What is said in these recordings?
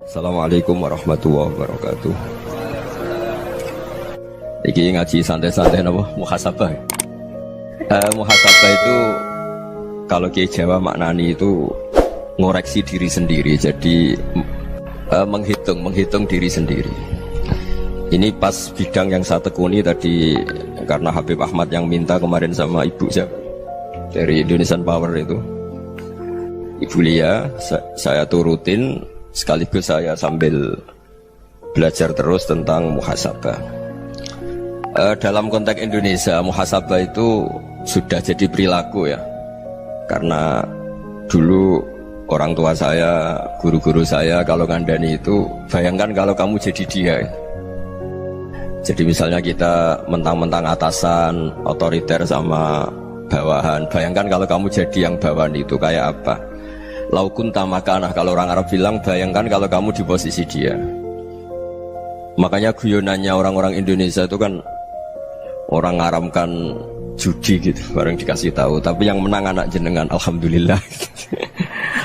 Assalamualaikum warahmatullahi wabarakatuh. Iki ngaji santai-santai napa muhasabah. Muhasabah itu kalau Kiai Jawa maknani itu ngoreksi diri sendiri. Jadi menghitung diri sendiri. Ini pas bidang yang saya tekuni tadi karena Habib Ahmad yang minta kemarin sama Ibu dari Indonesian Power itu. Ibu Lia, saya turutin sekaligus saya sambil belajar terus tentang muhasabah. Dalam konteks Indonesia, muhasabah itu sudah jadi perilaku ya. Karena dulu orang tua saya, guru-guru saya kalau ngandani itu, bayangkan kalau kamu jadi dia. Jadi misalnya kita mentang-mentang atasan, otoriter sama bawahan. Bayangkan kalau kamu jadi yang bawahan itu kayak apa? Laukun tamakanah, kalau orang Arab bilang, bayangkan kalau kamu di posisi dia. Makanya guyonannya orang-orang Indonesia itu kan orang ngaramkan judi gitu, bareng dikasih tahu. Tapi yang menang anak jenengan, alhamdulillah.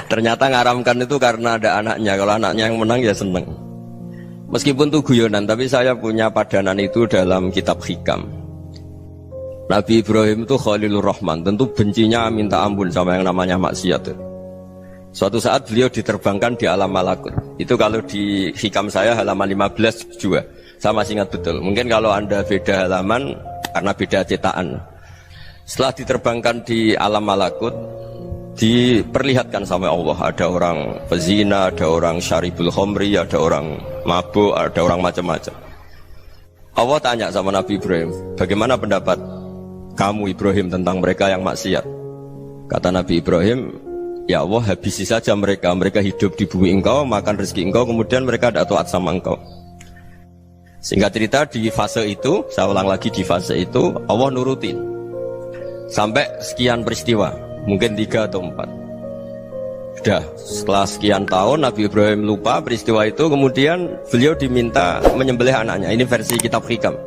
Ternyata ngaramkan itu karena ada anaknya. Kalau anaknya yang menang ya seneng. Meskipun itu guyonan, tapi saya punya padanan itu dalam kitab Hikam. Nabi Ibrahim itu Khalilur Rahman, tentu bencinya minta ampun sama yang namanya maksiat. Suatu saat beliau diterbangkan di alam malakut. Itu kalau di Hikam saya halaman 15 juga. Saya masih ingat betul. Mungkin kalau Anda beda halaman karena beda cetakan. Setelah diterbangkan di alam malakut, diperlihatkan sama Allah. Ada orang pezina, ada orang syaribul khomri, ada orang mabuk, ada orang macam-macam. Allah tanya sama Nabi Ibrahim, bagaimana pendapat kamu Ibrahim tentang mereka yang maksiat? Kata Nabi Ibrahim, ya Allah, habisi saja mereka. Mereka hidup di bumi engkau, makan rezeki engkau, kemudian mereka tidak taat sama engkau. Singkat cerita, di fase itu, saya ulang lagi, di fase itu Allah nurutin sampai sekian peristiwa, mungkin 3 atau 4. Sudah setelah sekian tahun Nabi Ibrahim lupa peristiwa itu, kemudian beliau diminta menyembelih anaknya. Ini versi kitab Hikam.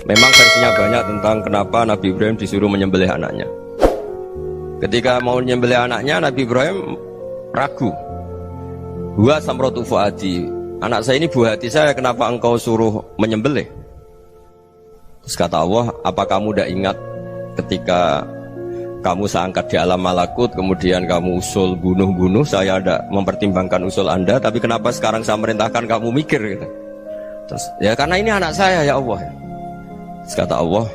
Memang versinya banyak tentang kenapa Nabi Ibrahim disuruh menyembelih anaknya. Ketika mau menyembelih anaknya, Nabi Ibrahim ragu. Huwa samratu fuadi, anak saya ini buah hati saya, kenapa engkau suruh menyembelih? Terus kata Allah, apa kamu tidak ingat ketika kamu saya angkat di alam malakut, kemudian kamu usul bunuh-bunuh, saya tidak mempertimbangkan usul Anda, tapi kenapa sekarang saya merintahkan kamu mikir gitu? Terus, ya karena ini anak saya ya Allah. Terus kata Allah,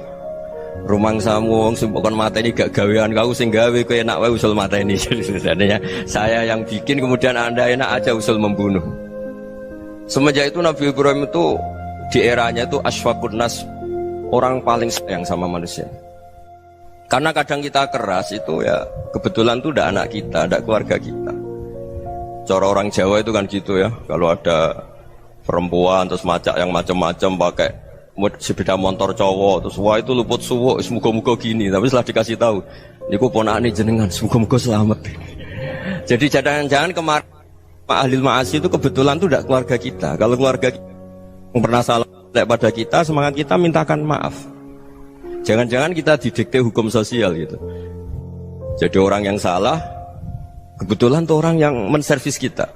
rumang samu wong bukan mata ini gak gawean kau sing gawe kowe enak wae usul mata ini. Sebenarnya saya yang bikin, kemudian Anda enak aja usul membunuh. Semenjak itu Nabi Ibrahim itu di eranya itu asfaqun nas, orang paling sayang sama manusia. Karena kadang kita keras itu ya kebetulan tuh udah anak kita, ada keluarga kita. Cara orang Jawa itu kan gitu ya, kalau ada perempuan terus macak yang macam-macam pakai sepeda motor cowok, terus wah itu luput suwuk, semoga-moga gini. Tapi setelah dikasih tahu, niku ponakane jenengan, semoga-moga selamat. Jadi jangan-jangan kemarin Pak Ahlil Ma'asi itu kebetulan tuh tidak keluarga kita. Kalau keluarga kita yang pernah salah pada kita, semangat kita mintakan maaf. Jangan-jangan kita didikte hukum sosial gitu. Jadi orang yang salah, kebetulan tuh orang yang menservis kita.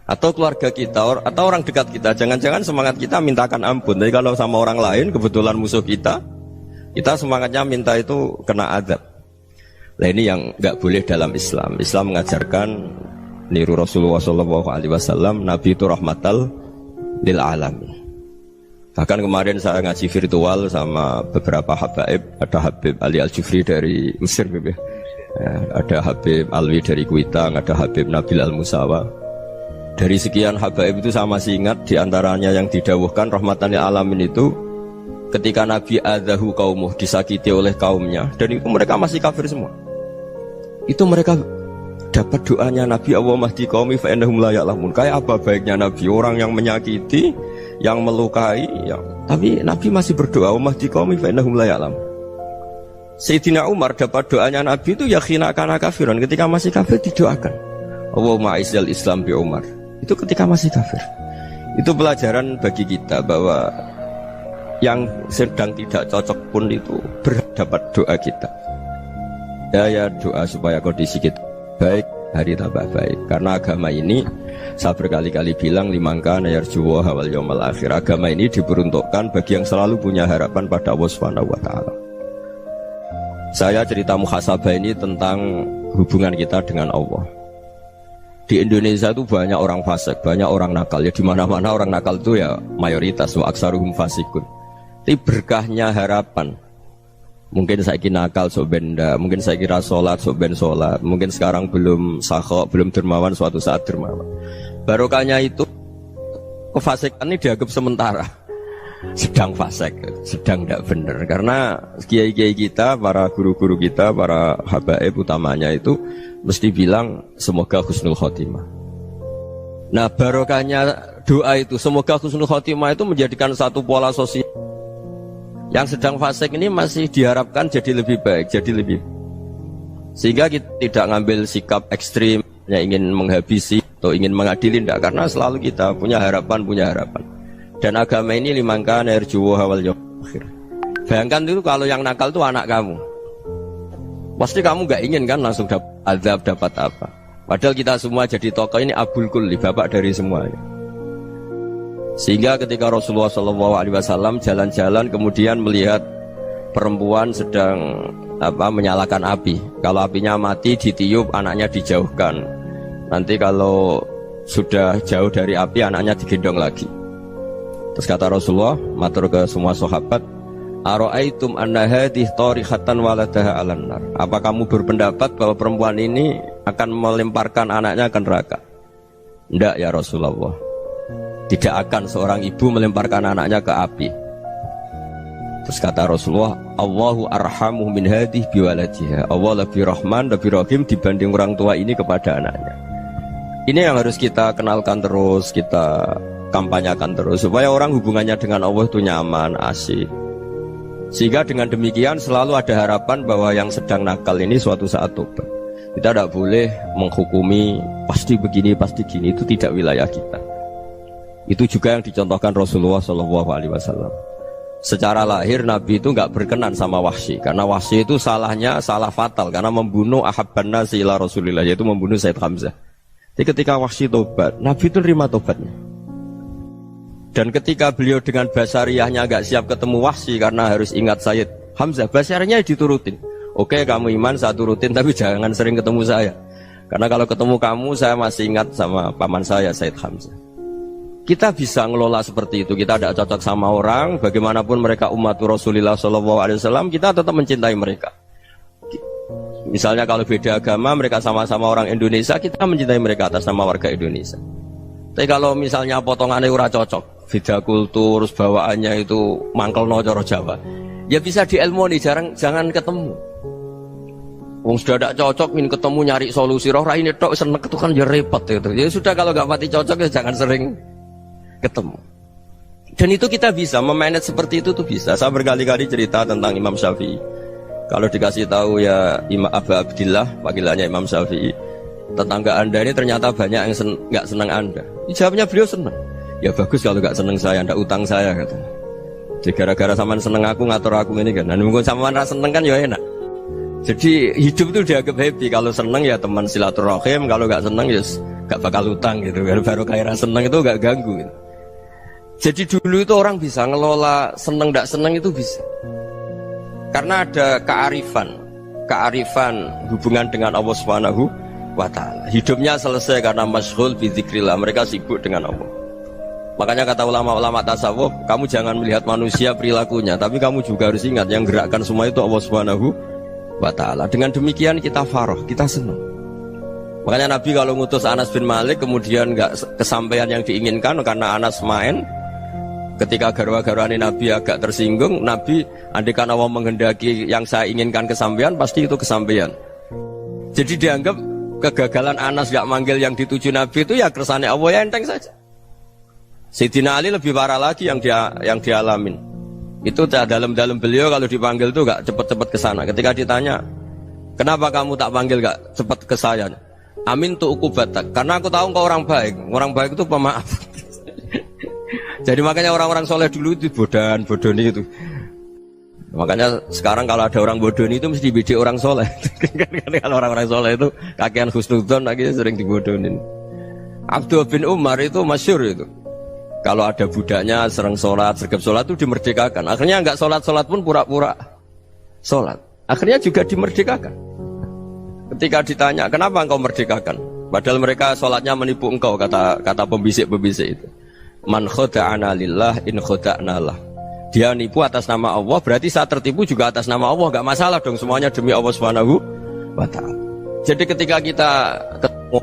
Atau keluarga kita, atau orang dekat kita. Jangan-jangan semangat kita mintakan ampun. Jadi kalau sama orang lain, kebetulan musuh kita semangatnya minta itu kena adab. Nah ini yang nggak boleh dalam Islam. Islam mengajarkan niru Rasulullah SAW, Nabi itu rahmatal lil alamin. Bahkan kemarin saya ngaji virtual sama beberapa habaib. Ada Habib Ali Al-Jufri dari Mesir, ya. Ada Habib Alwi dari Kuitang, ada Habib Nabil Al-Musawa. Dari sekian habaib itu saya masih ingat diantaranya yang didawuhkan rahmatan lil alamin itu ketika Nabi adzahu qaumuh, disakiti oleh kaumnya, dan itu mereka masih kafir semua. Itu mereka dapat doanya Nabi, Allah mahdi qaumi fa innahum la ya'lamun. Kayak apa baiknya Nabi, orang yang menyakiti, yang melukai, tapi Nabi masih berdoa, Allah mahdi qaumi fa innahum la ya'lamun. Sayyidina Umar dapat doanya Nabi itu yakhina kana kafiran, ketika masih kafir didoakan, Allahumma aizzal Islam bi Umar. Itu ketika masih kafir. Itu pelajaran bagi kita bahwa yang sedang tidak cocok pun itu berdapat doa kita. Ya doa supaya kondisi kita baik, hari tambah baik. Karena agama ini saya berkali-kali bilang limangka nayarjuwa hawal yawmal akhir. Agama ini diperuntukkan bagi yang selalu punya harapan pada Allah Subhanahu wa taala. Saya cerita muhasabah ini tentang hubungan kita dengan Allah. Di Indonesia itu banyak orang fasik, banyak orang nakal. Ya di mana-mana orang nakal itu ya mayoritas, wa aksaruhum fasikun. Tapi berkahnya harapan. Mungkin saya kira nakal sok benda, mungkin saya kira sholat sok ben sholat, mungkin sekarang belum sakhok, belum dermawan, suatu saat dermawan. Barokahnya itu kefasikan ini dianggap sementara. Sedang fasik, sedang tidak benar. Karena kiai-kiai kita, para guru-guru kita, para habaib utamanya itu mesti bilang semoga husnul khotimah. Nah barokahnya doa itu semoga husnul khotimah itu menjadikan satu pola sosial. Yang sedang fasik ini masih diharapkan jadi lebih baik, jadi lebih. Sehingga kita tidak ngambil sikap ekstrim, yang ingin menghabisi atau ingin mengadili, tidak. Karena selalu kita punya harapan. Dan agama ini limangka nerjuwo hawal yawmal akhir. Bayangkan itu kalau yang nakal itu anak kamu. Pasti kamu gak ingin kan langsung dapat azab, dapat apa. Padahal kita semua jadi tokoh ini abul kulli, bapak dari semuanya. Sehingga ketika Rasulullah SAW jalan-jalan kemudian melihat perempuan sedang menyalakan api. Kalau apinya mati ditiup, anaknya dijauhkan. Nanti kalau sudah jauh dari api, anaknya digendong lagi. Terus kata Rasulullah, matur ke semua sahabat, ara'aitum anna hadhihi tarihatan waladaha 'alan nar. Apa kamu berpendapat bahwa perempuan ini akan melemparkan anaknya ke neraka? Tidak ya Rasulullah. Tidak akan seorang ibu melemparkan anaknya ke api. Terus kata Rasulullah, Allahu arhamu min hadhihi biwaladiha. Allah lebih rahman, lebih rahim dibanding orang tua ini kepada anaknya. Ini yang harus kita kenalkan terus, kita kampanyakan terus supaya orang hubungannya dengan Allah itu nyaman, asik. Sehingga dengan demikian selalu ada harapan bahwa yang sedang nakal ini suatu saat tobat. Kita tidak boleh menghukumi pasti begini, pasti gini, itu tidak wilayah kita. Itu juga yang dicontohkan Rasulullah SAW. Secara lahir Nabi itu nggak berkenan sama Wahsy, karena Wahsy itu salahnya salah fatal karena membunuh ahabban nasi ila Rasulillah, yaitu membunuh Sayyid Hamzah. Jadi ketika Wahsy tobat, Nabi itu nerima tobatnya. Dan ketika beliau dengan basariyahnya agak siap ketemu Wahsy karena harus ingat Sayyid Hamzah, basariyahnya diturutin. Oke, kamu iman, saya turutin, tapi jangan sering ketemu saya. Karena kalau ketemu kamu, saya masih ingat sama paman saya, Sayyid Hamzah. Kita bisa ngelola seperti itu. Kita tidak cocok sama orang, bagaimanapun mereka umat Rasulullah SAW, kita tetap mencintai mereka. Misalnya kalau beda agama, mereka sama-sama orang Indonesia, kita mencintai mereka atas nama warga Indonesia. Tapi kalau misalnya potongannya ora cocok, beda kultur, bawaannya itu mangkelno cara Jawa, ya bisa diilmoni, jangan ketemu. Wong sudah tidak cocok, ingin ketemu nyari solusi, roh ini tok seneng itu kan ya repot gitu. Ya sudah kalau nggak pati cocok ya jangan sering ketemu. Dan itu kita bisa memanage seperti itu tuh bisa. Saya berkali-kali cerita tentang Imam Syafi'i. Kalau dikasih tahu ya Imam Abu Abdillah, panggilannya Imam Syafi'i, tetangga anda ini ternyata banyak yang nggak senang anda. Jawabnya beliau senang. Ya bagus kalau nggak senang saya, ndak utang saya katanya. Jadi gara-gara sampean seneng aku ngatur aku ini kan. Dan mungkin sampean rasa seneng kan ya enak. Jadi hidup itu dianggap happy. Kalau seneng ya teman silaturahim, kalau nggak seneng ya nggak bakal utang gitu. Baru kayak seneng itu nggak ganggu. Gitu. Jadi dulu itu orang bisa ngelola seneng ndak seneng itu bisa. Karena ada kearifan hubungan dengan Allah Subhanahu wa ta'ala. Hidupnya selesai karena masyghul bi dzikrillah, mereka sibuk dengan Allah. Makanya kata ulama-ulama tasawuf, kamu jangan melihat manusia perilakunya, tapi kamu juga harus ingat yang gerakkan semua itu Allah Subhanahu wa ta'ala. Dengan demikian kita farah, kita senang. Makanya Nabi kalau ngutus Anas bin Malik kemudian enggak kesampaian yang diinginkan karena Anas main, ketika garwa-garwani Nabi agak tersinggung, Nabi andaikan Allah menghendaki yang saya inginkan kesampaian, pasti itu kesampaian. Jadi dianggap kegagalan Anas gak manggil yang dituju Nabi itu ya kersane Allah, ya enteng saja. Sayyidina Ali lebih parah lagi yang dialamin. Itu dalam beliau kalau dipanggil itu gak cepet-cepet ke sana. Ketika ditanya, kenapa kamu tak panggil gak cepet ke saya? Amin tu ukubatak, karena aku tahu engkau orang baik. Orang baik itu pemaaf. Jadi makanya orang-orang soleh dulu itu bodoh itu. Makanya sekarang kalau ada orang bodoh itu mesti dibidik orang soleh. Kalau orang-orang soleh itu kakean husnudzon akhirnya sering dibodohin. Abdullah bin Umar itu masyhur itu. Kalau ada budaknya sering sholat, sergap sholat itu dimerdekakan. Akhirnya nggak sholat pun pura-pura sholat. Akhirnya juga dimerdekakan. Ketika ditanya, kenapa engkau merdekakan? Padahal mereka sholatnya menipu engkau, kata pembisik-pembisik itu. Man khoda'ana lillah in khoda'na lah. Dia nipu atas nama Allah, berarti saat tertipu juga atas nama Allah. Gak masalah dong, semuanya demi Allah Subhanahu wa ta'ala. Jadi ketika kita ketemu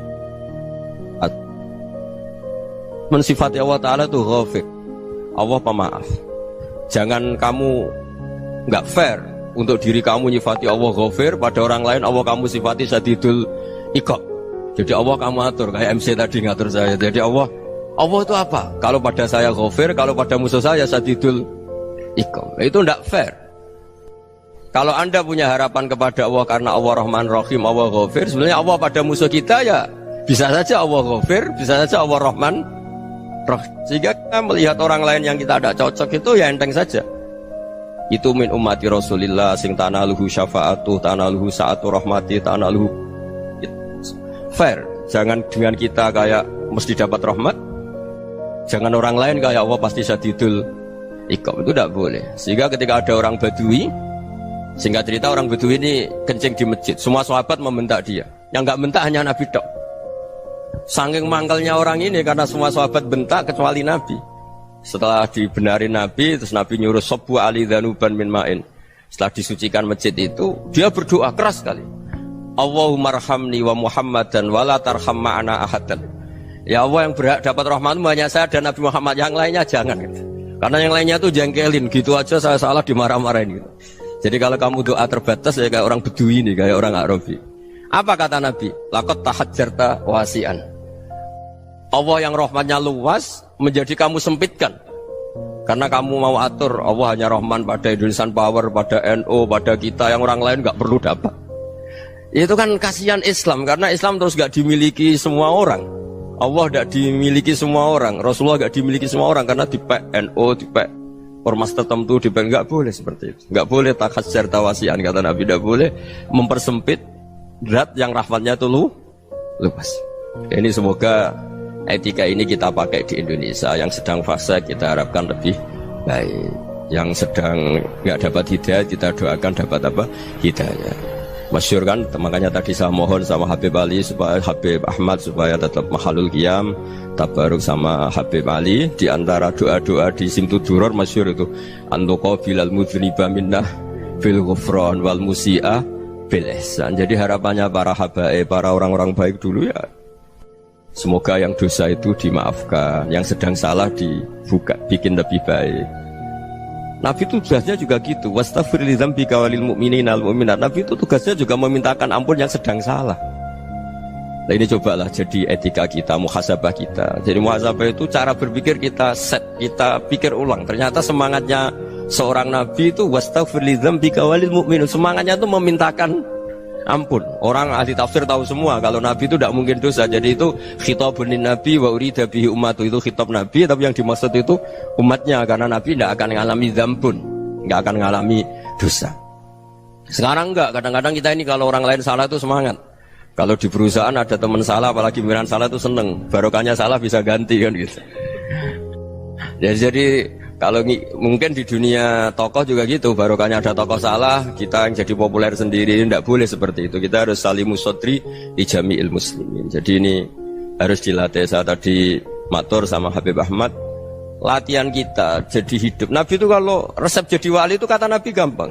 mensifati Allah Ta'ala itu Ghafir, Allah pemaaf. Jangan kamu gak fair untuk diri kamu nyifati Allah Ghafir, pada orang lain Allah kamu sifati Syadidul Iqab. Jadi Allah kamu atur, kayak MC tadi ngatur saya. Jadi Allah itu apa? Kalau pada saya Ghafir, kalau pada musuh saya Syadidul Iqam. Itu tidak fair. Kalau Anda punya harapan kepada Allah karena Allah Rahman Rahim, Allah Ghafir, sebenarnya Allah pada musuh kita ya bisa saja Allah Ghafir, bisa saja Allah Rahman Rahim. Sehingga kita melihat orang lain yang kita tidak cocok itu ya enteng saja. Itu min ummati Rasulillah sing tanaluhu syafa'atuh, tanaluhu sa'atu rahmati, tanaluhu fair. Jangan dengan kita kayak mesti dapat rahmat. Jangan orang lain kayak Allah pasti Syadidul Iqam, itu tidak boleh. Sehingga ketika ada orang Badui, singkat cerita orang Badui ini kencing di masjid, semua sahabat membentak dia. Yang nggak bentak hanya Nabi tok. Saking mangkelnya orang ini karena semua sahabat bentak kecuali Nabi. Setelah dibenarin Nabi, terus Nabi nyuruh Sobbu ali dhanuban min ma'in. Setelah disucikan masjid itu, dia berdoa keras sekali. Allahumma arhamni wa Muhammadan wa la tarham ma'ana ahadan. Ya Allah, yang berhak dapat rahmatmu hanya saya dan Nabi Muhammad, yang lainnya jangan gitu. Karena yang lainnya tuh jengkelin, gitu aja saya salah dimarah-marahin gitu. Jadi kalau kamu doa terbatas ya kayak orang Bedui ini, kayak orang Arabi. Apa kata Nabi? Laqad tahajjarta wasi'an. Allah yang rahmatnya luas menjadi kamu sempitkan. Karena kamu mau atur Allah hanya Rahman pada Indonesian Power, pada NU, pada kita, yang orang lain nggak perlu dapat. Itu kan kasihan Islam, karena Islam terus nggak dimiliki semua orang. Allah tidak dimiliki semua orang, Rasulullah tidak dimiliki semua orang, karena dipek NU, dipek ormas tertentu, dipek nggak boleh seperti itu. Nggak boleh takhasyar tawasian, kata Nabi, tidak boleh mempersempit zat yang rahmatnya itu luas. Ini semoga etika ini kita pakai di Indonesia. Yang sedang fase kita harapkan lebih baik. Yang sedang nggak dapat hidayah kita doakan dapat apa? Hidayah. Masyhur kan, makanya tadi saya mohon sama Habib Ali supaya Habib Ahmad supaya tetap mahalul qiyam, tabaruk sama Habib Ali. Di antara doa-doa di Simtud Duror masyhur itu antuqa bilal mudhniba minnah bil ghufran wal musi'a bil ihsan. Jadi harapannya para habaib, para orang-orang baik dulu ya, semoga yang dosa itu dimaafkan, yang sedang salah dibuka, bikin lebih baik. Nabi itu tugasnya juga gitu. Wastaghfir li dzambika walil mu'minina wal mu'minat. Nabi itu tugasnya juga memintakan ampun yang sedang salah. Nah ini cobalah jadi etika kita, muhasabah kita. Jadi muhasabah itu cara berpikir kita set, kita pikir ulang. Ternyata semangatnya seorang nabi itu wastaghfir li dzambika walil mu'minun. Semangatnya itu memintakan ampun. Orang ahli tafsir tahu semua kalau Nabi itu tidak mungkin dosa. Jadi itu khitabun Nabi wa urida bihi ummatu, itu khitab Nabi, tapi yang dimaksud itu umatnya, karena Nabi tidak akan mengalami dzambun, tidak akan mengalami dosa. Sekarang enggak, kadang-kadang kita ini kalau orang lain salah itu semangat. Kalau di perusahaan ada teman salah, apalagi pimpinan salah itu seneng, barokahnya salah bisa ganti kan gitu. Jadi kalau mungkin di dunia tokoh juga gitu, barokahnya ada tokoh salah, kita yang jadi populer sendiri, tidak boleh seperti itu. Kita harus salimus sodri di jami'il muslimin. Jadi ini harus dilatih. Saya tadi matur sama Habib Ahmad, latihan kita jadi hidup. Nabi itu kalau resep jadi wali itu kata Nabi gampang.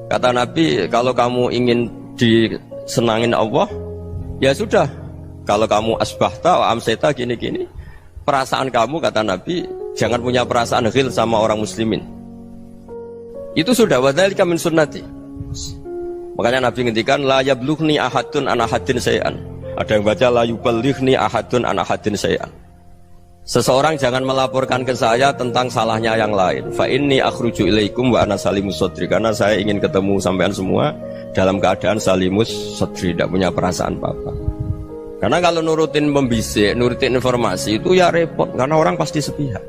Kata Nabi, kalau kamu ingin disenangin Allah, ya sudah. Kalau kamu asbahta wa amseta gini-gini, perasaan kamu, kata Nabi, jangan punya perasaan ghil sama orang muslimin. Itu sudah wadzalika min sunnati. Makanya Nabi ngendikan la yablughni ahadun an ahadin syai'an. Ada yang baca la yuballighni ahadun an ahadin syai'an. Seseorang jangan melaporkan ke saya tentang salahnya yang lain. Fa inni akhruju ilaikum wa ana salimus sadri. Karena saya ingin ketemu sampean semua dalam keadaan salimus sadri, tidak punya perasaan apa-apa. Karena kalau nurutin pembisik, nurutin informasi itu ya repot, karena orang pasti sepihak.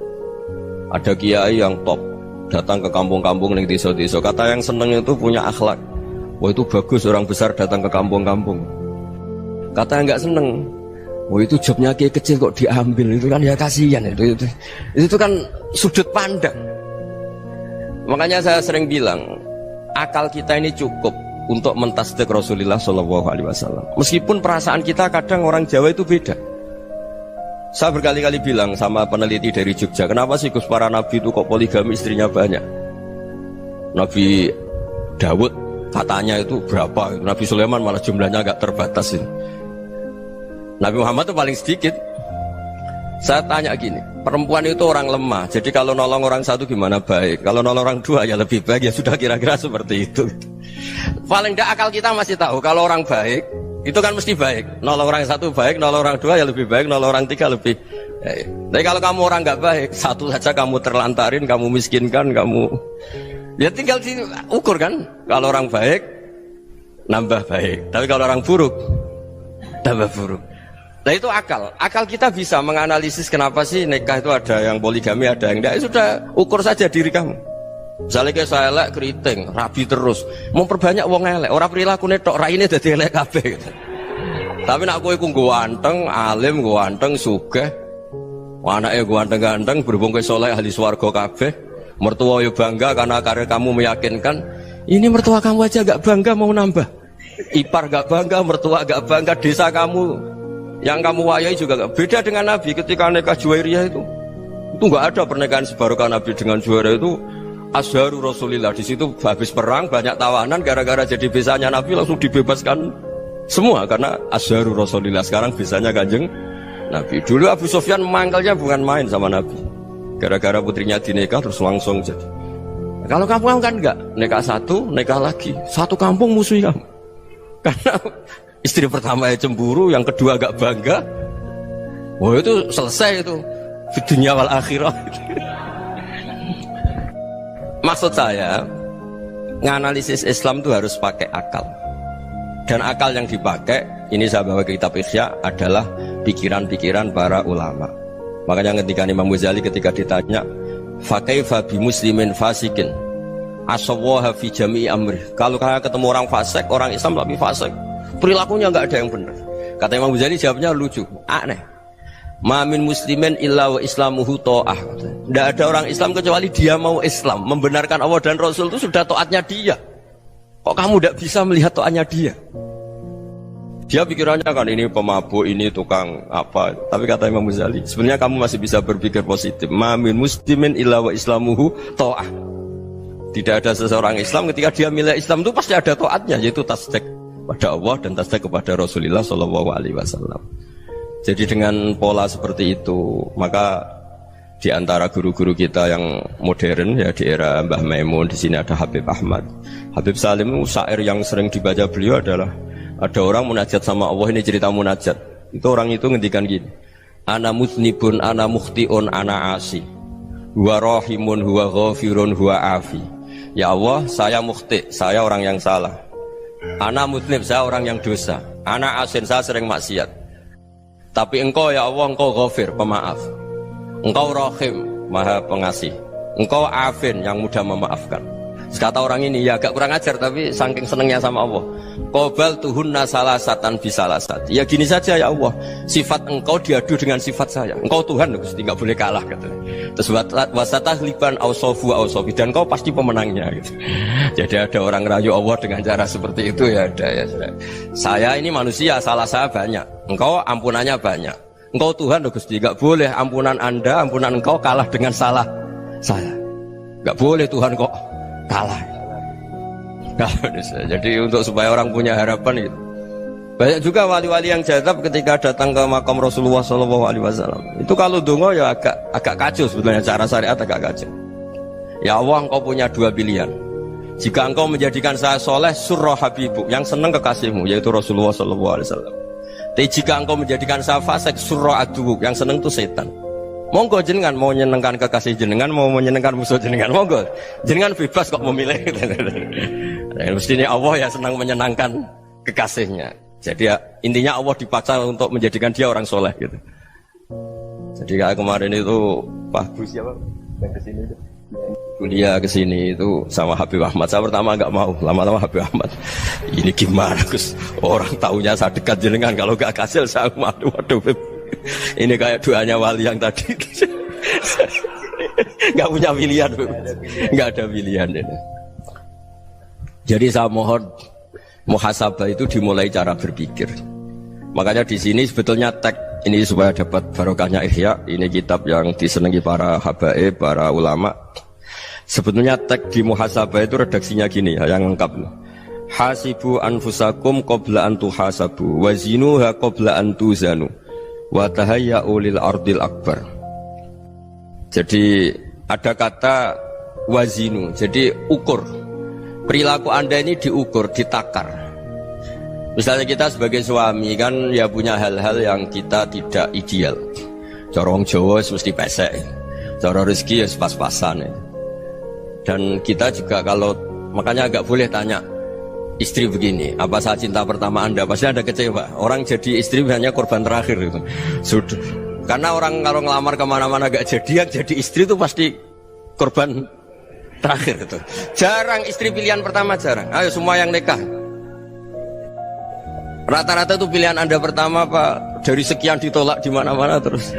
Ada kiai yang top, datang ke kampung-kampung ning desa-desa. Kata yang seneng itu punya akhlak. Wah itu bagus orang besar datang ke kampung-kampung. Kata yang nggak seneng, wah itu jobnya kiai kecil kok diambil, itu kan ya kasihan itu kan sudut pandang. Makanya saya sering bilang, akal kita ini cukup untuk mentasdik Rasulullah SAW. Meskipun perasaan kita kadang orang Jawa itu beda. Saya berkali-kali bilang sama peneliti dari Jogja, kenapa sih Gus para nabi itu kok poligami istrinya banyak? Nabi Dawud katanya itu berapa? Nabi Sulaiman malah jumlahnya agak terbatas ini. Nabi Muhammad itu paling sedikit. Saya tanya gini, perempuan itu orang lemah, jadi kalau nolong orang satu gimana baik, kalau nolong orang dua ya lebih baik, ya sudah kira-kira seperti itu. Paling tidak akal kita masih tahu kalau orang baik itu kan mesti baik, nolong orang satu baik, nolong orang dua ya lebih baik, nolong orang tiga lebih baik. Tapi kalau kamu orang nggak baik, satu saja kamu terlantarin, kamu miskinkan, kamu ya tinggal diukur kan. Kalau orang baik nambah baik, tapi kalau orang buruk tambah buruk. Nah itu akal. Akal kita bisa menganalisis kenapa sih nikah itu ada yang poligami, ada yang enggak. Sudah ukur saja diri kamu. Misalnya kayak saya elek keriting, rabi terus, memperbanyak wong elek. Orang perilaku netok, raine dadi elek kabeh. Gitu. Tapi nak kowe ku ganteng, alim, ganteng, sugih. Anake ganteng-ganteng, berhubung kowe saleh ahli swarga kabeh. Mertua yo bangga karena karir kamu meyakinkan. Ini mertua kamu aja gak bangga mau nambah. Ipar gak bangga, mertua gak bangga, desa kamu yang kamu wayai juga gak beda dengan Nabi ketika nikah Juwairiyah itu gak ada pernikahan sebarokah Nabi dengan Juwairiyah itu Azharu Rasulillah. Di situ habis perang banyak tawanan gara-gara jadi besanya Nabi langsung dibebaskan semua karena Azharu Rasulillah. Sekarang besanya Kanjeng Nabi. Dulu Abu Sufyan mangkalnya bukan main sama Nabi gara-gara putrinya dinikah terus langsung jadi. Kalau kamu kan enggak, nikah satu, nikah lagi, satu kampung musuhi kamu karena istri pertama ya cemburu, yang kedua agak bangga. Wah itu selesai itu di dunia wal akhirah. Maksud saya, nganalisis Islam itu harus pakai akal. Dan akal yang dipakai, ini saya bawa ke kitab Ihya, adalah pikiran-pikiran para ulama. Makanya ketika Imam Ghazali ketika ditanya, fakaifa bi muslimin fasikin asawaha fi jami'i amri. Kalau kalian ketemu orang fasik, orang Islam tapi fasik, perilakunya nggak ada yang benar. Kata Imam Ghazali jawabnya lucu, aneh. Mamin muslimin illa wa islamuhu ta'ah. Tidak ada orang Islam kecuali dia mau Islam, membenarkan Allah dan Rasul itu sudah taatnya dia. Kok kamu tidak bisa melihat taatnya dia? Dia pikirannya kan ini pemabuk, ini tukang apa. Tapi kata Imam Ghazali, sebenarnya kamu masih bisa berpikir positif. Mamin muslimin illa wa islamuhu ta'ah. Tidak ada seseorang Islam ketika dia milih Islam itu pasti ada taatnya, yaitu tasdik pada Allah dan tasdik kepada Rasulullah SAW. Jadi dengan pola seperti itu, maka di antara guru-guru kita yang modern ya di era Mbah Maimun, di sini ada Habib Ahmad, Habib Salim, syair yang sering dibaca beliau adalah ada orang munajat sama Allah. Ini cerita munajat. Itu orang itu ngendikan gini, ana muznibun, ana mukhtiun, ana asi, huwa rahimun, huwa ghafirun, huwa afi. Ya Allah, saya mukhti, saya orang yang salah. Ana muznib, saya orang yang dosa. Ana asin, saya sering maksiat. Tapi engkau ya Allah, engkau ghafir, pemaaf. Engkau rahim, maha pengasih. Engkau afin, yang mudah memaafkan. Kata orang ini, ya agak kurang ajar, tapi saking senengnya sama Allah. Qobal tuhunna salasatan bisalasat. Ya gini saja ya Allah, sifat engkau diadu dengan sifat saya. Engkau Tuhan, Gusti, nggak boleh kalah. Gitu. Terus wasatahliban ausofu ausofi, dan engkau pasti pemenangnya. Gitu. Jadi ada orang rayu Allah dengan cara seperti itu ya ada ya. Saya ini manusia, salah saya banyak. Engkau ampunannya banyak. Engkau Tuhan, Gusti, nggak boleh ampunan Anda, ampunan engkau kalah dengan salah saya. Nggak boleh Tuhan kok kalah. Jadi untuk supaya orang punya harapan itu. Banyak juga wali-wali yang jadab ketika datang ke makam Rasulullah SAW. Itu kalau dongo ya agak kacau sebetulnya, cara syariat agak kacau. Ya Allah, engkau punya dua pilihan. Jika engkau menjadikan saya soleh, surah habibu, yang senang kekasihmu, yaitu Rasulullah SAW. Tapi jika engkau menjadikan saya fasik, surah adubu, yang senang itu setan. Monggo jenengan mau menyenangkan kekasih jenengan, mau menyenangkan musuh jenengan, monggo jenengan bebas kok memilih. Mestinya Allah ya senang menyenangkan kekasihnya. Jadi ya, intinya Allah dipaksa untuk menjadikan dia orang soleh gitu. Jadi kayak kemarin itu Pak Gus siapa yang kesini itu, kuliah ke sini itu sama Habib Ahmad. Saya pertama nggak mau, lama-lama Habib Ahmad. Ini gimana Gus? Orang taunya saya dekat jenengan, kalau nggak kasil saya malu. Waduh, ini kayak doanya wali yang tadi. Nggak punya pilihan, nggak ada pilihan. Jadi saya mohon muhasabah itu dimulai cara berpikir. Makanya di sini sebetulnya teks ini supaya dapat barokahnya Ihya. Ini kitab yang disenangi para habaib, para ulama. Sebetulnya teks di muhasabah itu redaksinya gini ya, yang lengkap. Hasibu anfusakum qabla an tuhasabu wa zinuha qabla an tuzanu wa tahayya'u lil ardil akbar. Jadi ada kata wazinu, jadi ukur. Perilaku Anda ini diukur, ditakar. Misalnya kita sebagai suami kan ya punya hal-hal yang kita tidak ideal. Corong Jawa mesti pesek, cara rezeki ya pas-pasan ya. Dan kita juga kalau makanya agak boleh tanya istri begini, apa saat cinta pertama Anda? Pasti Anda kecewa. Orang jadi istri hanya korban terakhir itu. Sudah. Karena orang kalau ngelamar kemana-mana gak jadi, yang jadi istri itu pasti korban terakhir itu. Jarang istri pilihan pertama, jarang. Ayo semua yang nikah. Rata-rata itu pilihan Anda pertama Pak, dari sekian ditolak di mana-mana terus.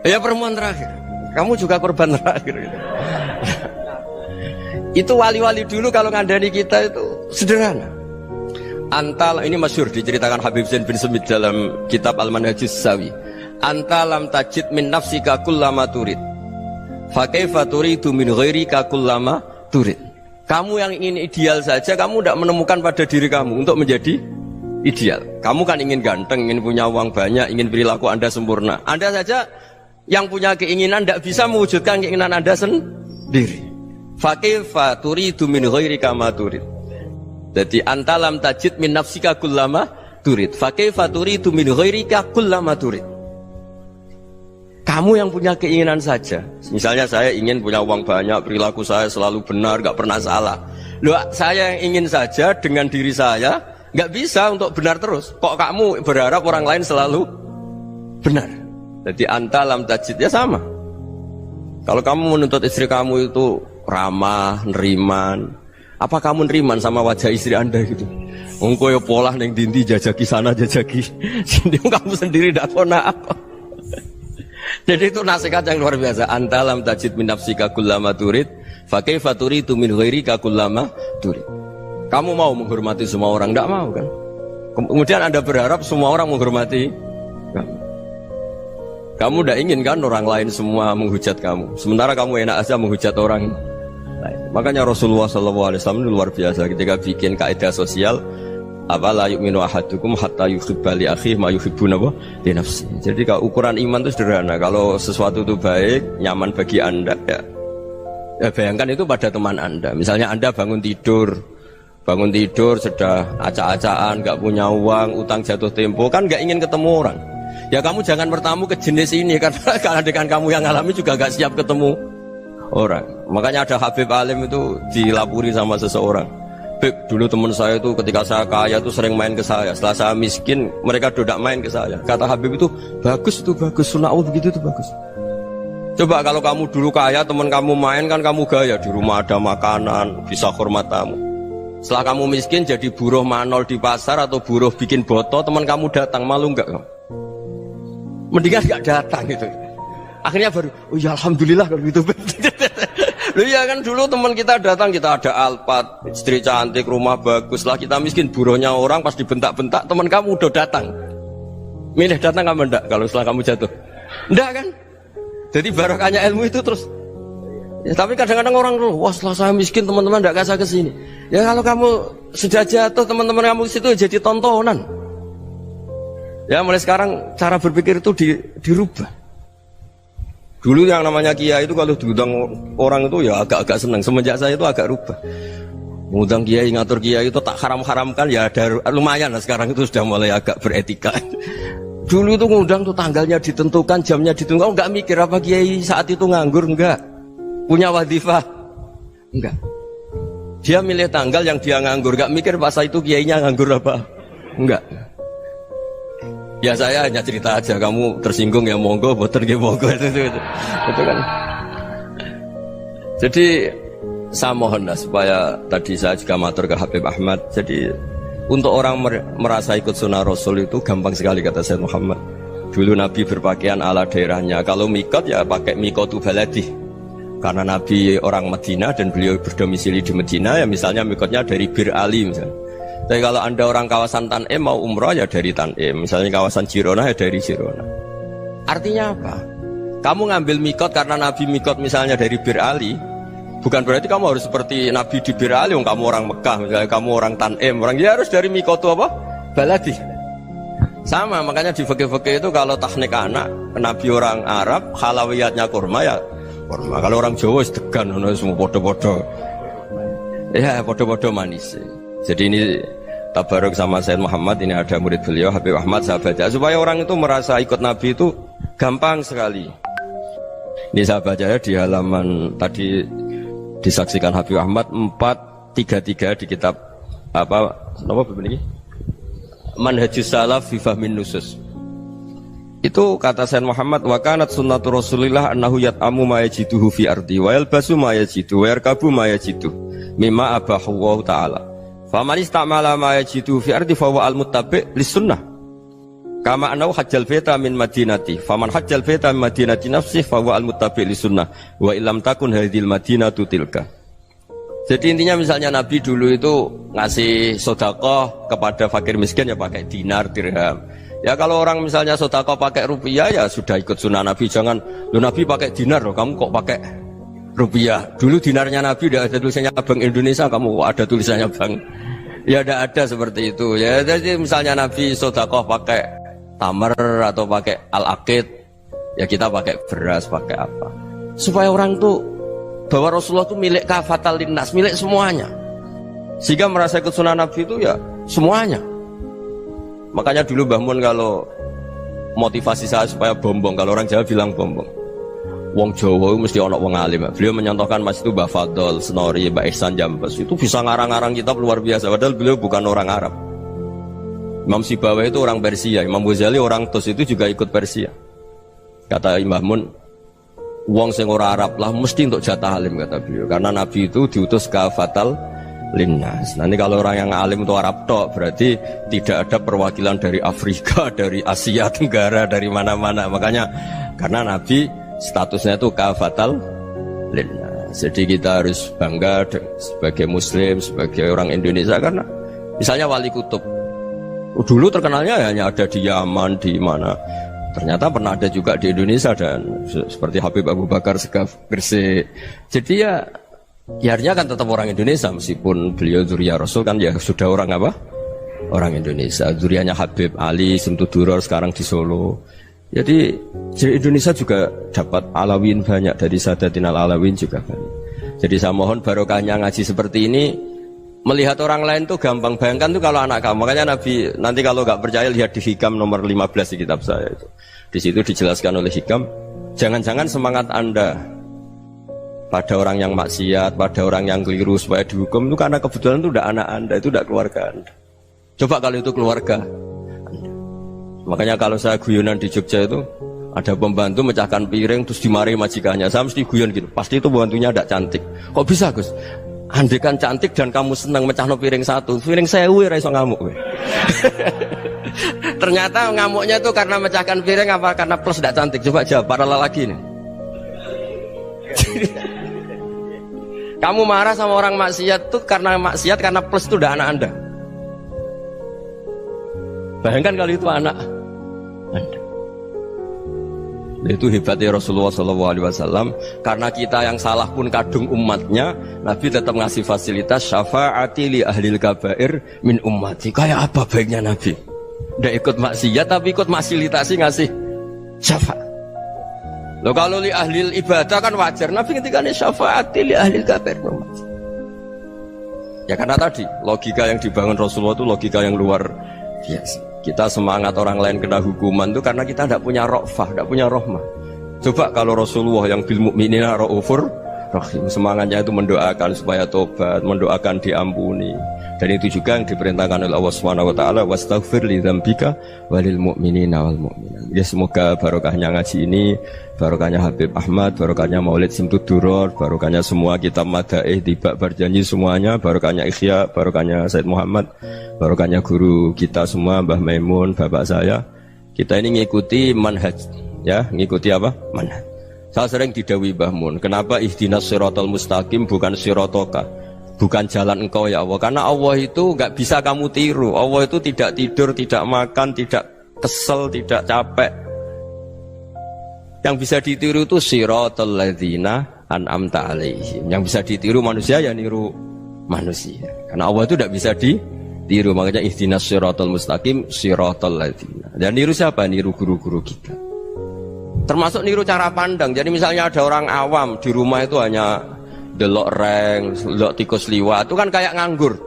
Ya perempuan terakhir. Kamu juga korban terakhir gitu. Itu wali-wali dulu kalau ngandani kita itu sederhana. Antal ini masyhur diceritakan Habib Zain bin Semit dalam kitab Al-Manhajus Sawi. Antalam tajid min nafsika kullama turid. Fa kaifa turidu min ghairika kullama turid. Kamu yang ingin ideal saja kamu tidak menemukan pada diri kamu untuk menjadi ideal. Kamu kan ingin ganteng, ingin punya uang banyak, ingin perilaku Anda sempurna. Anda saja yang punya keinginan tidak bisa mewujudkan keinginan Anda sendiri. Fakifa turidu min ghairika ma turid. Jadi antalam tajid min nafsika kullama turid. Fakifa turidu min ghairika kullama turid. Kamu yang punya keinginan saja. Misalnya saya ingin punya uang banyak, perilaku saya selalu benar, gak pernah salah. Loh, saya yang ingin saja dengan diri saya gak bisa untuk benar terus. Kok kamu berharap orang lain selalu benar? Jadi antalam tajid ya sama. Kalau kamu menuntut istri kamu itu ramah, neriman, apa kamu neriman sama wajah istri Anda gitu? Engko ya pola neng dindi jajaki sana jajaki sini kamu sendiri ndak kona apa. Jadi itu nasihat yang luar biasa. Antalam tajid min nafsika kullama turid fa kaifa turidu min ghairika kullama turid. Kamu mau menghormati semua orang? Ndak mau kan? Kemudian Anda berharap semua orang menghormati kamu. Kamu tidak ingin kan orang lain semua menghujat kamu. Sementara kamu enak aja menghujat orang lain. Makanya Rasulullah SAW luar biasa ketika bikin kaidah sosial. Apa la yu'minu ahadukum hatta yuhibba li akhihi ma yuhibbu li nafsihi. Jadi kalau ukuran iman itu sederhana. Kalau sesuatu itu baik, nyaman bagi Anda ya bayangkan itu pada teman Anda. Misalnya Anda bangun tidur sudah acak-acakan, gak punya uang, utang jatuh tempo, kan gak ingin ketemu orang. Ya kamu jangan bertamu ke jenis ini karena dengan kamu yang alami juga gak siap ketemu orang. Makanya ada Habib Alim itu dilapuri sama seseorang. Beb, dulu teman saya itu ketika saya kaya itu sering main ke saya. Setelah saya miskin, mereka tidak main ke saya. Kata Habib itu bagus, sunnaul begitu itu bagus. Coba kalau kamu dulu kaya, teman kamu main kan kamu gaya. Di rumah ada makanan, bisa hormat tamu. Setelah kamu miskin jadi buruh manol di pasar atau buruh bikin boto, teman kamu datang, malu enggak kamu? Mendingan gak datang gitu. Akhirnya baru, oh ya alhamdulillah kalau gitu. Loh ya kan dulu teman kita datang, kita ada Alphard, istri cantik, rumah bagus. Lah kita miskin, buruhnya orang pas dibentak-bentak, teman kamu udah datang. Milih datang kamu enggak kalau setelah kamu jatuh? Enggak kan? Jadi barokahnya ilmu itu terus. Ya, tapi kadang-kadang orang tuh, wah setelah saya miskin teman-teman enggak kasih ke sini. Ya kalau kamu sudah jatuh, teman-teman kamu di situ jadi tontonan. Ya mulai sekarang cara berpikir itu dirubah. Dulu yang namanya kiai itu kalau diundang orang itu ya agak-agak senang. Semenjak saya itu agak rubah. Mengundang kiai, ngatur kiai itu tak haram-haramkan ya ada lumayan lah sekarang itu sudah mulai agak beretika. Dulu itu ngundang tuh tanggalnya ditentukan, jamnya ditentukan. Enggak mikir apa kiai saat itu nganggur, enggak. Punya wadifah, enggak. Dia milih tanggal yang dia nganggur, enggak mikir pas itu kiainya nganggur apa, enggak. Ya saya hanya cerita aja, kamu tersinggung ya monggo, boten ya monggo itu kan. Jadi saya mohon supaya tadi saya juga matur ke Habib Ahmad. Jadi untuk orang merasa ikut sunnah Rasul itu gampang sekali kata Sayyid Muhammad. Dulu Nabi berpakaian ala daerahnya. Kalau mikot ya pakai mikotu baladi. Karena Nabi orang Madinah dan beliau berdomisili di Madinah ya misalnya mikotnya dari Bir Ali misalnya. Tapi kalau anda orang kawasan Tanim mau umrah ya dari Tanim. Misalnya kawasan Jirona ya dari Jirona. Artinya apa? Kamu ngambil mikot karena Nabi mikot misalnya dari Bir Ali. Bukan berarti kamu harus seperti Nabi di Bir Ali, kamu orang Mekah, misalnya kamu orang Tanim, orang dia harus dari mikotu apa? Baladi. Sama, makanya di fikih-fikih itu kalau teknik anak, Nabi orang Arab, halawiyatnya kurma ya kurma. Kalau orang Jawa sedegan, semua bodoh-bodoh. Ya, bodoh-bodoh manis. Jadi ini tabaruk sama Sayyid Muhammad, ini ada murid beliau, Habib Ahmad, saya baca. Supaya orang itu merasa ikut Nabi itu gampang sekali. Ini saya baca ya di halaman tadi disaksikan Habib Ahmad 433 di kitab apa begini Manhajus Salaf fi Fahmin Nusus. Itu kata Sayyid Muhammad wa kanat sunnatu Rasulillah annahu yat'amu ma yajiduhu fi ardi wa yalbasu ma yajidu wa yarkabu ma yajidu mimma abahu Allah taala. Faman istamala ma yajiduhu fi ardi fa huwa al-muttabi' lis sunnah. Kama anau hajjal baita min madinati faman hajjal baita min madinati nafsih fa huwa al-muttabi' li sunnah wa illam takun hadhil madinatu tilka. Jadi intinya misalnya Nabi dulu itu ngasih sedekah kepada fakir miskin ya pakai dinar dirham. Ya kalau orang misalnya sedekah pakai rupiah ya sudah ikut sunnah Nabi. Jangan lu Nabi pakai dinar loh, kamu kok pakai rupiah. Dulu dinarnya Nabi udah ada tulisannya Bank Indonesia, kamu kok ada tulisannya Bank. Ya tidak ada seperti itu. Ya jadi misalnya Nabi sedekah pakai tamar atau pakai al-aqid, ya kita pakai beras, pakai apa, supaya orang tuh bahwa Rasulullah itu milik kafatal linnas, milik semuanya, sehingga merasa ikut sunnah Nabi itu ya semuanya. Makanya dulu Mbah Mun kalau motivasi saya supaya bombong, kalau orang Jawa bilang bombong, wong Jawa itu mesti ono wong alim. Beliau menyontohkan mas itu Mbah Fadol, Senori, Mbah Ihsan Jambes, itu bisa ngarang-ngarang kitab luar biasa, padahal beliau bukan orang Arab. Imam Sibawayh itu orang Persia, Imam Ghazali orang Tus itu juga ikut Persia. Kata Imam Mun, wong sing ora Arab lah mesti untuk jatah alim kata beliau, karena Nabi itu diutus kafatal linnas. Nanti kalau orang yang alim itu Arab tok, berarti tidak ada perwakilan dari Afrika, dari Asia Tenggara, dari mana-mana. Makanya karena Nabi statusnya itu kafatal linnas. Jadi kita harus bangga sebagai Muslim, sebagai orang Indonesia, karena misalnya Wali Kutub dulu terkenalnya hanya ada di Yaman, di mana. Ternyata pernah ada juga di Indonesia dan seperti Habib Abu Bakar Segaf Gresik. Jadi ya artinya kan tetap orang Indonesia meskipun beliau zuriyah Rasul kan ya sudah orang apa? Orang Indonesia. Zuriyahnya Habib Ali Simtuduror sekarang di Solo. Jadi Indonesia juga dapat alawin banyak, dari Sadatin al-Alawin juga banyak. Jadi saya mohon barokahnya ngaji seperti ini. Melihat orang lain tuh gampang, bayangkan tuh kalau anak kamu. Makanya Nabi, nanti kalau nggak percaya lihat di Hikam nomor 15 di kitab saya itu. Di situ dijelaskan oleh Hikam, jangan-jangan semangat Anda pada orang yang maksiat, pada orang yang keliru supaya dihukum itu karena kebetulan itu udah anak Anda, itu udah keluarga Anda. Coba kalau itu keluarga Anda. Makanya kalau saya guyonan di Jogja itu ada pembantu mecahkan piring terus dimarahi majikannya, saya mesti guyon gitu, pasti itu pembantunya tidak cantik. Kok bisa Gus? Andekan cantik dan kamu senang mecahno piring satu, piring 1000 ora iso ngamuk. Ternyata ngamuknya itu karena mecahkan piring apa karena plus tidak cantik? Coba jawab para lelaki ini. Kamu marah sama orang maksiat tuh karena maksiat, karena plus itu udah anak Anda. Bayangkan kalau itu anak Anda. Itu hebatnya Rasulullah SAW. Karena kita yang salah pun kadung umatnya, Nabi tetap ngasih fasilitas syafaati li ahlil kabair min ummati. Kayak apa baiknya Nabi? Tidak ikut maksiat tapi ikut fasilitasi ngasih syafaat. Loh kalau li ahlil ibadah kan wajar, Nabi ketika ini syafaati li ahlil kabair min ummati. Ya karena tadi logika yang dibangun Rasulullah itu logika yang luar biasa. Kita semangat orang lain kena hukuman itu karena kita tidak punya ra'fah, tidak punya rahmah. Coba kalau Rasulullah yang bil mu'minina ra'ufur Rahim. Semangatnya itu mendoakan supaya tobat, mendoakan diampuni. Dan itu juga yang diperintahkan oleh Allah Subhanahu wa taala, wastaghfir li dzambika walil mu'minina wal mu'minat. Ya semoga barokahnya ngaji ini, barokahnya Habib Ahmad, barokahnya Maulid Simtud Duror, barokahnya semua kitab Madaih Tibak Berjanji semuanya, barokahnya Ikhya, barokahnya Said Muhammad, barokahnya guru kita semua Mbah Maimun, bapak saya. Kita ini ngikuti manhaj, ya, ngikuti apa? Manhaj. Saya sering didhawuhi Mbah Mun, kenapa ihdinas siratal mustaqim bukan siratoka? Bukan jalan engkau ya Allah, karena Allah itu nggak bisa kamu tiru. Allah itu tidak tidur, tidak makan, tidak kesel, tidak capek. Yang bisa ditiru itu siratal ladzina an'amta alaihim. Yang bisa ditiru manusia ya niru manusia. Karena Allah itu tidak bisa ditiru. Makanya ihdinas siratal mustaqim siratal ladzina. Dan niru siapa? Niru guru-guru kita. Termasuk niru cara pandang. Jadi misalnya ada orang awam di rumah itu hanya delok reng, delok tikus liwat, itu kan kayak nganggur.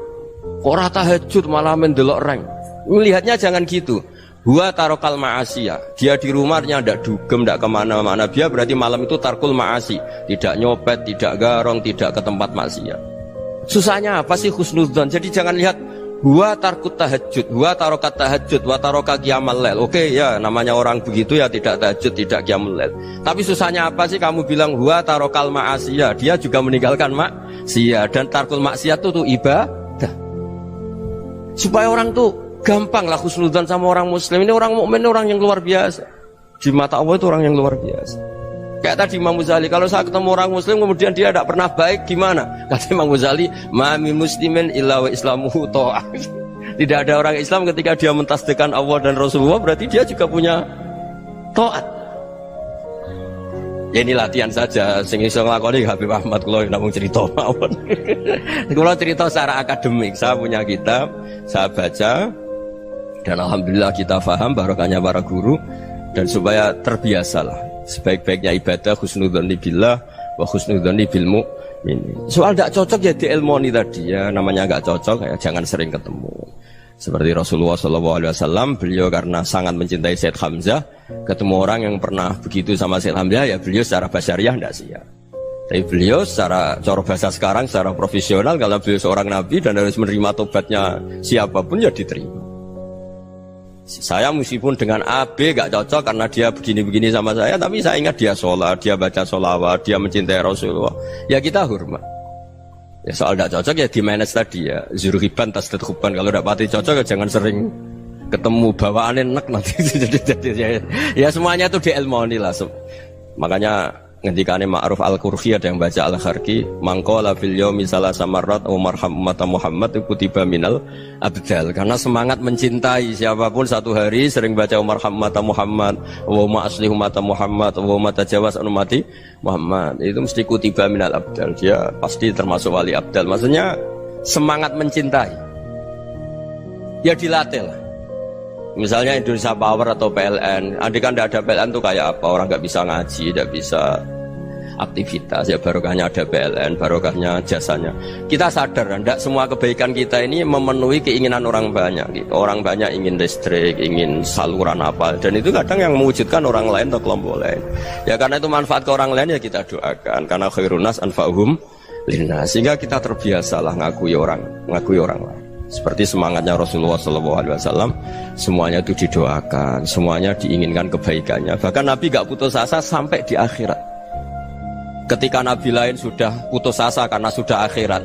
Ora tahajud malah mendelok reng. Melihatnya jangan gitu. Huwa tarokal ma'asiyah. Dia di rumahnya ndak dugem, ndak kemana-mana. Dia berarti malam itu tarkul ma'asi. Tidak nyopet, tidak garong, tidak ke tempat maksiat. Susahnya apa sih husnudzon? Jadi jangan lihat huwa tarkut tahajud, huwa tarokat tahajud, wa taroka qiyamul lail. Oke ya, namanya orang begitu ya tidak tahajud, tidak qiyamul lail. Tapi susahnya apa sih kamu bilang huwa tarokal ma'asiyah? Dia juga meninggalkan maksiat, dan tarkul maksiat itu ibadah. Supaya orang tuh gampang lah husnudzon sama orang muslim. Ini orang mukmin, orang yang luar biasa. Di mata Allah itu orang yang luar biasa. Kayak tadi Imam Ghazali, kalau saya ketemu orang muslim kemudian dia tidak pernah baik, gimana? Kata Imam Ghazali, ma min muslimin illa wa islamuhu ta'ah. Tidak ada orang Islam ketika dia mentasdihkan Allah dan Rasulullah, berarti dia juga punya taat. Ya ini latihan saja, sing iso nglakoni Habib Ahmad kula namung cerita mawon. Kula cerita secara akademik, saya punya kitab, saya baca, dan alhamdulillah kita paham barokahnya para guru, dan supaya terbiasalah. Sebaik-baiknya ibadah husnudzon billah wa husnudzon bil mu'min. Soal tidak cocok ya diilmoni tadi ya, namanya nggak cocok ya jangan sering ketemu. Seperti Rasulullah SAW, beliau karena sangat mencintai Said Hamzah, ketemu orang yang pernah begitu sama Said Hamzah ya beliau secara basyariah tidak siap. Tapi beliau secara cara bahasa sekarang, secara profesional, kalau beliau seorang nabi dan harus menerima tobatnya siapapun ya diterima. Saya meskipun dengan AB gak cocok karena dia begini-begini sama saya, tapi saya ingat dia sholat, dia baca sholawat, dia mencintai Rasulullah. Ya kita hormat. Ya soal gak cocok ya di manage tadi ya. Zuruhiban tasdad huban. Kalau gak pati cocok ya jangan sering ketemu, bawaannya enak nanti. Ya semuanya itu diilmoni lah. Makanya ngendikane Ma'ruf Al-Qurhi ada yang baca Al-Kharki, mangqala fil yaumi salasa marrat wa marham ummata Muhammad kutiba minal abdal. Karena semangat mencintai siapapun satu hari sering baca marham ummata Muhammad, wa ma aslih ummata Muhammad, wa ma tajawaz an ummati Muhammad, itu mesti kutiba minal abdal. Dia pasti termasuk wali abdal. Maksudnya semangat mencintai ya dilatih lah. Misalnya Indonesia Power atau PLN, andai kan tidak ada PLN tuh kayak apa? Orang nggak bisa ngaji, tidak bisa aktivitas. Ya barokahnya ada PLN, barokahnya jasanya. Kita sadar, tidak semua kebaikan kita ini memenuhi keinginan orang banyak. Gitu. Orang banyak ingin listrik, ingin saluran apa, dan itu kadang yang mewujudkan orang lain atau kelompok lain. Ya karena itu manfaat ke orang lain ya kita doakan. Karena khairunas anfa'uhum linnas, sehingga kita terbiasalah ngakui orang lain. Seperti semangatnya Rasulullah SAW, semuanya itu didoakan, semuanya diinginkan kebaikannya. Bahkan Nabi gak putus asa sampai di akhirat. Ketika Nabi lain sudah putus asa karena sudah akhirat,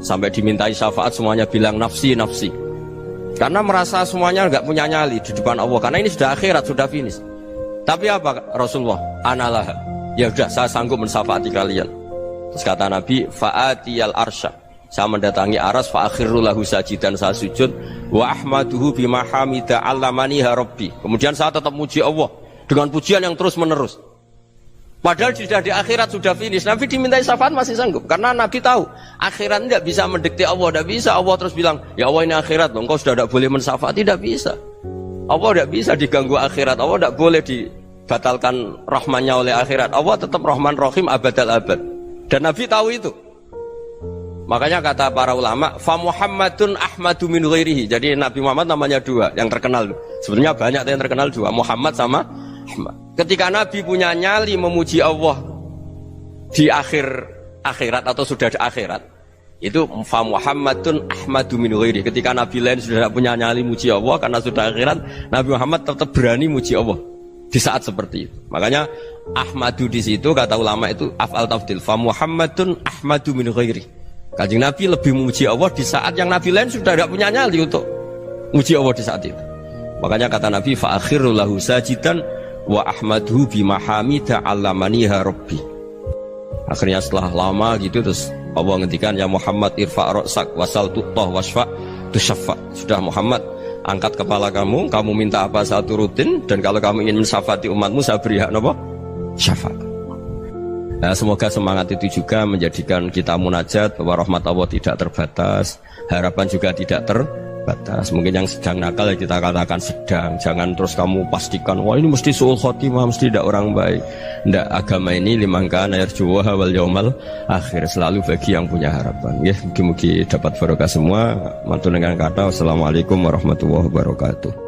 sampai dimintai syafaat semuanya bilang nafsi, nafsi. Karena merasa semuanya gak punya nyali di depan Allah. Karena ini sudah akhirat, sudah finish. Tapi apa Rasulullah? Analah. Ya udah, saya sanggup mensyafaati kalian. Terus kata Nabi, fa'atiyal arsya. Saya mendatangi aras fa akhiru lahu sajidan, saya sujud wa ahmaduhu bima hamida 'allamaniha rabbi. Kemudian saya tetap muji Allah dengan pujian yang terus menerus. Padahal sudah di akhirat, sudah finish. Nabi dimintai syafaat masih sanggup karena Nabi tahu akhirat tidak bisa mendikte Allah, tidak bisa. Allah terus bilang, "Ya Allah, ini akhirat loh, engkau sudah tidak boleh mensyafaat." Tidak bisa. Allah tidak bisa diganggu akhirat. Allah tidak boleh dibatalkan rahmannya oleh akhirat. Allah tetap Rahman Rahim abadal abad. Dan Nabi tahu itu. Makanya kata para ulama, fa Muhammadun ahmadu min ghairihi. Jadi Nabi Muhammad namanya dua yang terkenal. Sebenarnya banyak yang terkenal dua, Muhammad sama Ahmad. Ketika Nabi punya nyali memuji Allah di akhir akhirat atau sudah di akhirat itu fa Muhammadun ahmadu min ghairi. Ketika nabi lain sudah tidak punya nyali muji Allah karena sudah akhirat, Nabi Muhammad tetap berani muji Allah di saat seperti itu. Makanya ahmadu di situ kata ulama itu af'al tafdil, fa Muhammadun ahmadu min ghairi. Kanjeng Nabi lebih memuji Allah di saat yang nabi lain sudah tidak punya nyali untuk muji Allah di saat itu. Makanya kata Nabi fa akhiru lahu sajidan wa ahmaduhu bi mahamida 'allamaniha rabbi. Akhirnya setelah lama gitu terus Allah ngendikan ya Muhammad irfa' ra'sak wasal tu'tah wasfa' tusyaffa. Sudah Muhammad, angkat kepala kamu minta apa saya turutin, dan kalau kamu ingin mensyafaati umatmu saya beri hak napa? Syafaat. Nah, semoga semangat itu juga menjadikan kita munajat bahwa rahmat Allah tidak terbatas, harapan juga tidak terbatas. Mungkin yang sedang nakal ya kita katakan sedang, jangan terus kamu pastikan wah ini mesti suul khotimah, mesti tidak orang baik. Ndak, agama ini liman kana yarjuwa wal yaumal akhir, selalu bagi yang punya harapan. Ya, mugi-mugi dapat barokah semua. Matur dengan kata wassalamualaikum warahmatullahi wabarakatuh.